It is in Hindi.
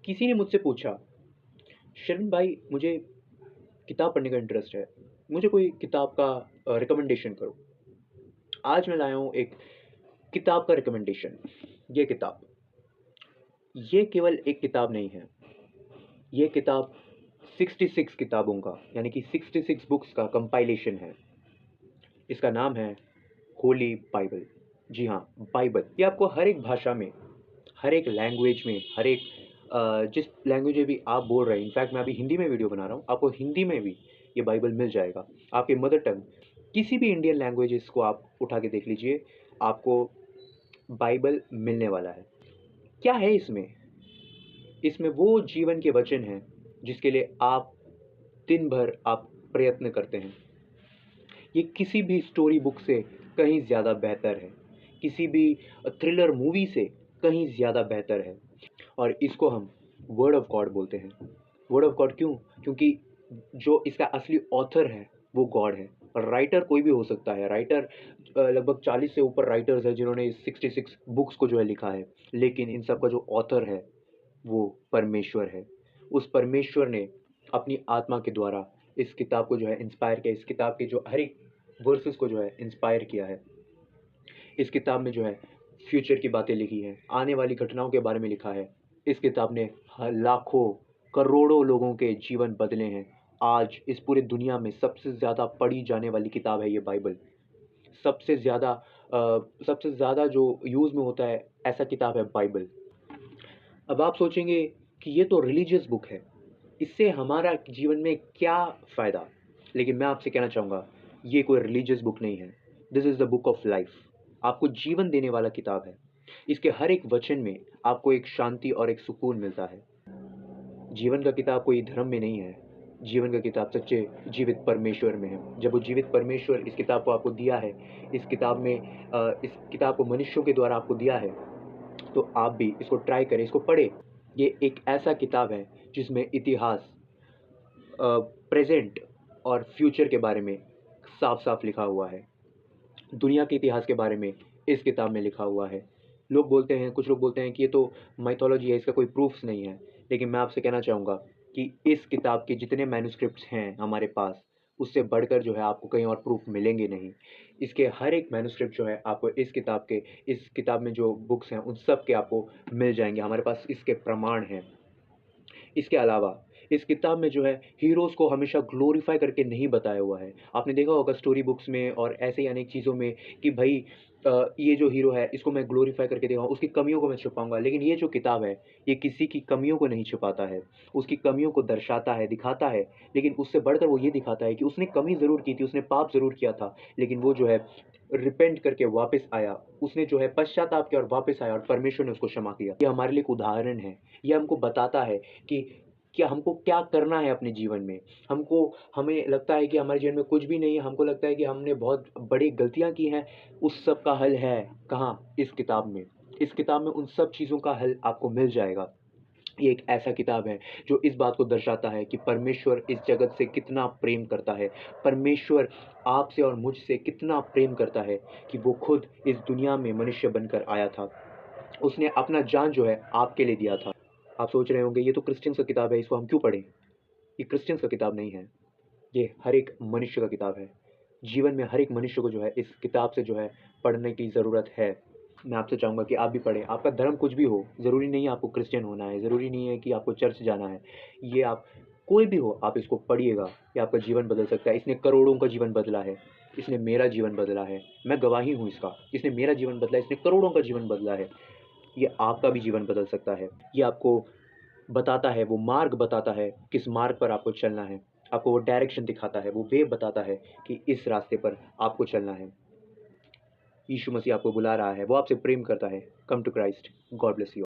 किसी ने मुझसे पूछा, "शरण भाई, मुझे किताब पढ़ने का इंटरेस्ट है। मुझे कोई किताब का रिकमेंडेशन करो।" आज मैं लाया हूँ एक किताब का रिकमेंडेशन। ये किताब, ये केवल एक किताब नहीं है। ये किताब 66 किताबों का यानी कि 66 बुक्स का कंपाइलेशन है। इसका नाम है होली बाइबल। जी हाँ, बाइबल। ये आपको हर एक भाषा में, हर एक लैंग्वेज में, हर एक जिस लैंग्वेज में भी आप बोल रहे हैं, इनफैक्ट मैं अभी हिंदी में वीडियो बना रहा हूँ, आपको हिंदी में भी ये बाइबल मिल जाएगा। आपकी मदर टंग, किसी भी इंडियन लैंग्वेजेस को आप उठा के देख लीजिए, आपको बाइबल मिलने वाला है। क्या है इसमें? इसमें वो जीवन के वचन हैं, जिसके लिए आप दिन भर आप प्रयत्न करते हैं। ये किसी भी स्टोरी बुक से कहीं ज़्यादा बेहतर है, किसी भी थ्रिलर मूवी से कहीं ज़्यादा बेहतर है और इसको हम वर्ड ऑफ गॉड बोलते हैं। वर्ड ऑफ गॉड क्यों? क्योंकि जो इसका असली ऑथर है, वो गॉड है और राइटर कोई भी हो सकता है। राइटर लगभग 40 से ऊपर राइटर्स हैं जिन्होंने इस 66 बुक्स को जो है लिखा है, लेकिन इन सब का जो ऑथर है, वो परमेश्वर है। उस परमेश्वर ने अपनी आत्मा के द्वारा इस किताब को जो है इंस्पायर किया, इस किताब के जो हर एक वर्सेस को जो है इंस्पायर किया है। इस किताब में जो है फ्यूचर की बातें लिखी हैं, आने वाली घटनाओं के बारे में लिखा है। इस किताब ने लाखों, करोड़ों लोगों के जीवन बदले हैं। आज इस पूरी दुनिया में सबसे ज़्यादा पढ़ी जाने वाली किताब है ये बाइबल। सबसे ज़्यादा सबसे ज़्यादा जो यूज़ में होता है, ऐसा किताब है बाइबल। अब आप सोचेंगे कि ये तो रिलीजियस बुक है, इससे हमारा जीवन में क्या फ़ायदा? लेकिन मैं आपसे कहना चाहूँगा, ये कोई रिलीजियस बुक नहीं है। This is the book of life. आपको जीवन देने वाला किताब है। इसके हर एक वचन में आपको एक शांति और एक सुकून मिलता है। जीवन का किताब कोई धर्म में नहीं है। जीवन का किताब सच्चे जीवित परमेश्वर में है। जब वो जीवित परमेश्वर इस किताब को आपको दिया है, इस किताब को मनुष्यों के द्वारा आपको दिया है, तो आप भी इसको ट्राई करें, इसको पढ़ें। ये एक ऐसा किताब है जिसमें इतिहास, प्रेज़ेंट और फ्यूचर के बारे में साफ-साफ लिखा हुआ है। दुनिया के इतिहास के बारे में इस किताब में लिखा हुआ है। कुछ लोग बोलते हैं कि ये तो माइथोलॉजी है, इसका कोई प्रूफ्स नहीं है। लेकिन मैं आपसे कहना चाहूँगा कि इस किताब के जितने मैन्युस्क्रिप्ट्स हैं हमारे पास, उससे बढ़कर जो है आपको कहीं और प्रूफ मिलेंगे नहीं। इसके हर एक मैन्युस्क्रिप्ट जो है आपको इस किताब में जो बुक्स हैं, उन सब के आपको मिल जाएँगे। हमारे पास इसके प्रमाण हैं। इसके अलावा इस किताब में जो है हीरोज़ को हमेशा ग्लोरीफाई करके नहीं बताया हुआ है। आपने देखा होगा स्टोरी बुक्स में और ऐसे ही अनेक चीज़ों में कि भई ये जो हीरो है इसको मैं ग्लोरीफाई करके दिखाऊँ, उसकी कमियों को मैं छुपाऊँगा। लेकिन ये जो किताब है, ये किसी की कमियों को नहीं छुपाता है। उसकी कमियों को दर्शाता है, दिखाता है, लेकिन उससे बढ़कर वो ये दिखाता है कि उसने कमी ज़रूर की थी, उसने पाप ज़रूर किया था, लेकिन वो जो है रिपेंट करके वापस आया। उसने जो है पश्चाताप किया और वापस आया और परमेश्वर ने उसको क्षमा किया। ये हमारे लिए एक उदाहरण है। ये हमको बताता है कि क्या हमको क्या करना है अपने जीवन में। हमें लगता है कि हमारे जीवन में कुछ भी नहीं है, हमको लगता है कि हमने बहुत बड़ी गलतियाँ की हैं, उस सब का हल है कहाँ? इस किताब में। इस किताब में उन सब चीज़ों का हल आपको मिल जाएगा। ये एक ऐसा किताब है जो इस बात को दर्शाता है कि परमेश्वर इस जगत से कितना प्रेम करता है। परमेश्वर आपसे और मुझसे कितना प्रेम करता है कि वो खुद इस दुनिया में मनुष्य बनकर आया था। उसने अपना जान जो है आपके लिए दिया था। आप सोच रहे होंगे ये तो क्रिश्चियंस का किताब है, इसको हम क्यों पढ़ें? ये क्रिश्चियंस का किताब नहीं है, ये हर एक मनुष्य का किताब है। जीवन में हर एक मनुष्य को जो है इस किताब से जो है पढ़ने की ज़रूरत है। मैं आपसे चाहूँगा कि आप भी पढ़ें। आपका धर्म कुछ भी हो, ज़रूरी नहीं है आपको क्रिश्चियन होना है, ज़रूरी नहीं है कि आपको चर्च जाना है। ये आप कोई भी हो, आप इसको पढ़िएगा, ये आपका जीवन बदल सकता है। इसने करोड़ों का जीवन बदला है, इसने मेरा जीवन बदला है। मैं गवाही हूँ इसका। इसने मेरा जीवन बदला है, इसने करोड़ों का जीवन बदला है। ये आपका भी जीवन बदल सकता है। ये आपको बताता है, वो मार्ग बताता है, किस मार्ग पर आपको चलना है। आपको वो डायरेक्शन दिखाता है, वो वे बताता है कि इस रास्ते पर आपको चलना है। यीशु मसीह आपको बुला रहा है, वो आपसे प्रेम करता है। Come to Christ. God bless you.